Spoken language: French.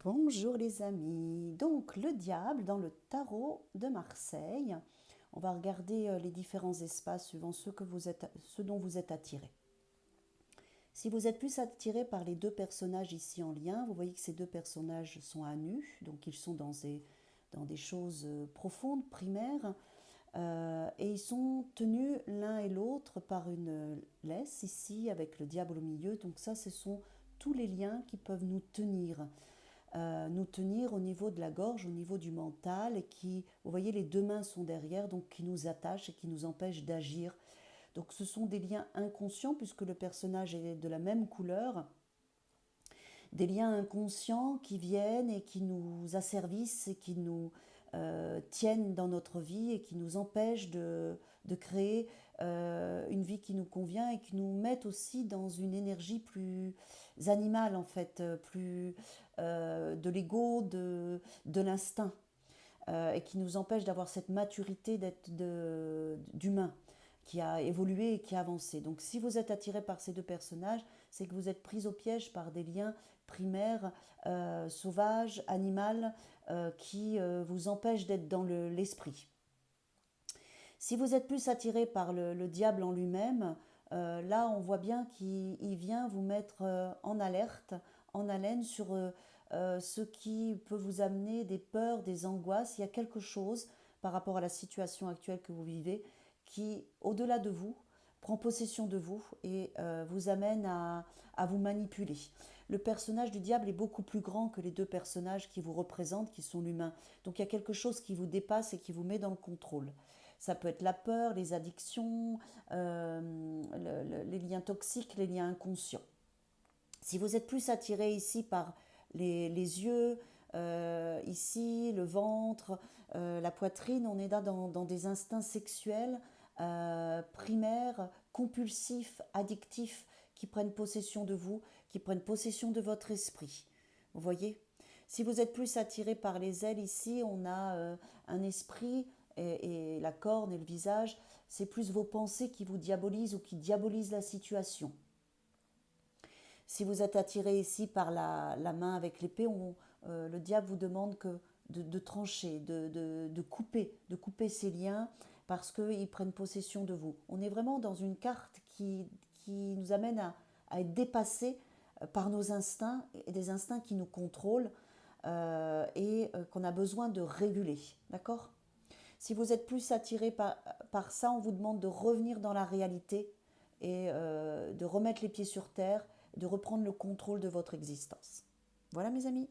Bonjour les amis. Donc le diable dans le tarot de Marseille. On va regarder les différents espaces suivant ceux dont vous êtes attirés. Si vous êtes plus attiré par les deux personnages ici en lien, vous voyez que ces deux personnages sont à nu, donc ils sont dans des choses profondes, primaires, et ils sont tenus l'un et l'autre par une laisse ici avec le diable au milieu. Donc ça, ce sont tous les liens qui peuvent nous tenir au niveau de la gorge, au niveau du mental, et qui, vous voyez, les deux mains sont derrière, donc qui nous attachent et qui nous empêchent d'agir. Donc ce sont des liens inconscients, puisque le personnage est de la même couleur, des liens inconscients qui viennent et qui nous asservissent et qui nous tiennent dans notre vie et qui nous empêchent de créer une vie qui nous convient et qui nous mettent aussi dans une énergie plus animale en fait, plus de l'ego, de l'instinct et qui nous empêche d'avoir cette maturité d'humain qui a évolué et qui a avancé. Donc si vous êtes attiré par ces deux personnages, c'est que vous êtes pris au piège par des liens primaires, sauvages, animaux, qui vous empêchent d'être dans l'esprit. Si vous êtes plus attiré par le diable en lui-même, là on voit bien qu'il vient vous mettre en alerte, en haleine sur ce qui peut vous amener des peurs, des angoisses. Il y a quelque chose par rapport à la situation actuelle que vous vivez qui, au-delà de vous, prend possession de vous et vous amène à vous manipuler. Le personnage du diable est beaucoup plus grand que les deux personnages qui vous représentent, qui sont l'humain. Donc il y a quelque chose qui vous dépasse et qui vous met dans le contrôle. Ça peut être la peur, les addictions, les liens toxiques, les liens inconscients. Si vous êtes plus attiré ici par les yeux, ici, le ventre, la poitrine, on est là dans des instincts sexuels primaires, compulsifs, addictifs, qui prennent possession de vous, qui prennent possession de votre esprit. Vous voyez? Si vous êtes plus attiré par les ailes ici, on a un esprit et la corne et le visage, c'est plus vos pensées qui vous diabolisent ou qui diabolisent la situation. Si vous êtes attiré ici par la main avec l'épée, le diable vous demande de trancher, de couper ces liens parce qu'ils prennent possession de vous. On est vraiment dans une carte qui nous amène à être dépassés par nos instincts et des instincts qui nous contrôlent qu'on a besoin de réguler. D'accord? Si vous êtes plus attiré par ça, on vous demande de revenir dans la réalité et de remettre les pieds sur terre, de reprendre le contrôle de votre existence. Voilà mes amis.